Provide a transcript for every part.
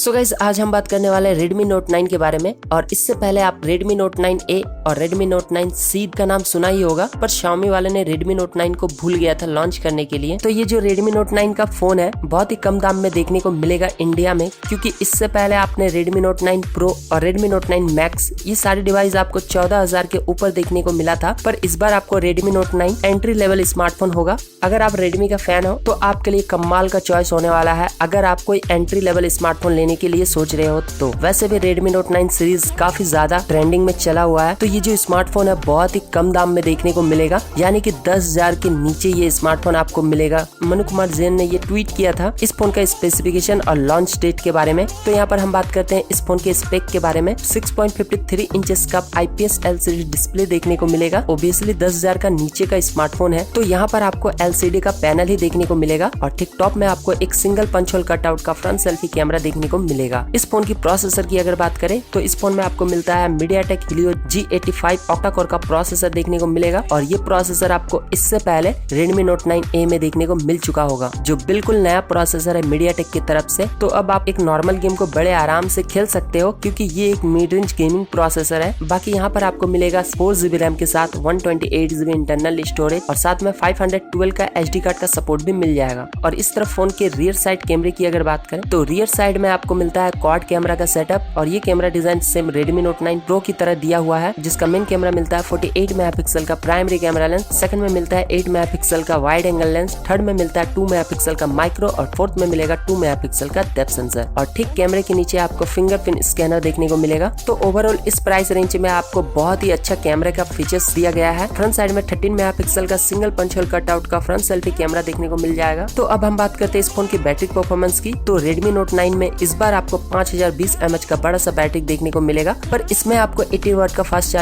So guys आज हम बात करने वाले हैं Redmi Note 9 के बारे में। और इससे पहले आप Redmi Note 9A और Redmi Note 9C का नाम सुना ही होगा, पर Xiaomi वाले ने Redmi Note 9 को भूल गया था लॉन्च करने के लिए। तो ये जो Redmi Note 9 का फोन है बहुत ही कम दाम में देखने को मिलेगा इंडिया में, क्योंकि इससे पहले आपने Redmi Note 9 Pro और Redmi Note 9 Max ये सारे डिवाइस आपको 14,000 के ऊपर देखने को मिला था। पर इस बार आपको Redmi Note 9 entry level smartphone होगा। अगर आप Redmi का फैन हो तो आपके लिए कमाल का चॉइस होने वाला है, अगर आप कोई एंट्री लेवल स्मार्टफोन लेने के लिए सोच रहे हो तो। वैसे भी Redmi Note 9 सीरीज काफी ज्यादा ट्रेंडिंग में चला हुआ है, तो ये जो स्मार्टफोन है बहुत ही कम दाम में देखने को मिलेगा, यानी कि 10,000 के नीचे ये स्मार्टफोन आपको मिलेगा। मनु कुमार जैन ने ये ट्वीट किया था इस फोन का स्पेसिफिकेशन और लॉन्च डेट के बारे में। तो यहाँ पर हम बात करते हैं इस फोन के स्पेक के बारे में। 6.53 इंचेस का IPS LCD डिस्प्ले देखने को मिलेगा। ओबियसली 10,000 का नीचे का स्मार्टफोन है, तो यहाँ पर आपको LCD का पैनल ही देखने को मिलेगा और ठीक टॉप में आपको एक सिंगल पंच होल कटआउट का फ्रंट सेल्फी कैमरा देखने को मिलेगा। इस फोन की प्रोसेसर की अगर बात करें तो इस फोन में आपको मिलता है MediaTek Helio G85 octa core का प्रोसेसर देखने को मिलेगा, और ये प्रोसेसर आपको इससे पहले Redmi Note 9A में देखने को मिल चुका होगा, जो बिल्कुल नया प्रोसेसर है MediaTek की तरफ से। तो अब आप एक नॉर्मल गेम को बड़े आराम से खेल सकते हो, क्योंकि ये एक मिड रेंज गेमिंग प्रोसेसर है। बाकी यहाँ पर आपको मिलेगा 4GB रैम के साथ 128GB इंटरनल स्टोरेज, और साथ में 512 का SD कार्ड का सपोर्ट भी मिल जाएगा। और इस तरफ फोन के रियर साइड कैमरे की अगर बात करें तो रियर साइड में आपको मिलता है क्वाड कैमरा का सेटअप, और ये camera design same Redmi Note 9 Pro की तरह दिया हुआ है, जिसका मेन कैमरा मिलता है 48 मेगापिक्सल का प्राइमरी कैमरा लेंस, सेकंड में मिलता है 8 मेगापिक्सल का वाइड एंगल लेंस, थर्ड में मिलता है 2 मेगापिक्सल का माइक्रो, और फोर्थ में मिलेगा 2 मेगापिक्सल का डेप्थ सेंसर। और ठीक कैमरे के नीचे आपको फिंगरप्रिंट स्कैनर देखने को मिलेगा। तो ओवरऑल इस प्राइस रेंज में आपको बहुत ही अच्छा कैमरे का फीचर्स दिया गया है। फ्रंट साइड में 13 मेगापिक्सल का सिंगल पंच होल कटआउट का फ्रंट सेल्फी कैमरा देखने को मिल जाएगा। तो अब हम बात करते हैं इस फोन की बैटरी परफॉर्मेंस की। तो Redmi Note 9 में इस बार आपको 5020 mAh का बड़ा सा बैटरी देखने को मिलेगा, पर इसमें आपको 80 वाट का फास्ट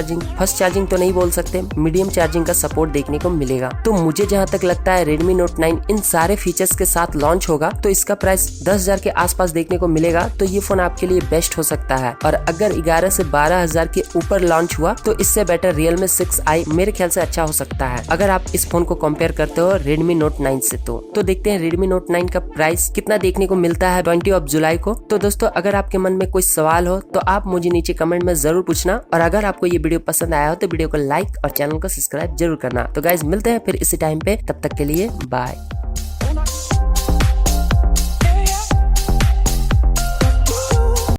चार्जिंग तो नहीं बोल सकते, मीडियम चार्जिंग का सपोर्ट देखने को मिलेगा। तो मुझे जहां तक लगता है Redmi Note 9 इन सारे फीचर्स के साथ लॉन्च होगा तो इसका प्राइस 10,000 के आसपास देखने को मिलेगा। तो ये फोन आपके लिए बेस्ट हो सकता है। और अगर 11 से 12,000 के ऊपर लॉन्च हुआ तो इससे बेटर Realme 6i मेरे ख्याल से अच्छा हो सकता है, अगर आप इस फोन को कंपेयर करते हो Redmi Note 9 से। तो देखते हैं Redmi Note 9 का प्राइस कितना देखने को मिलता है 20 जुलाई को। तो दोस्तों अगर आपके मन में कोई सवाल हो तो आप मुझे नीचे कमेंट में जरूर पूछना, और अगर आपको ये वीडियो पसंद आया हो तो वीडियो को लाइक और चैनल को सब्सक्राइब जरूर करना। तो गाइज मिलते हैं फिर इसी टाइम पे, तब तक के लिए बाय।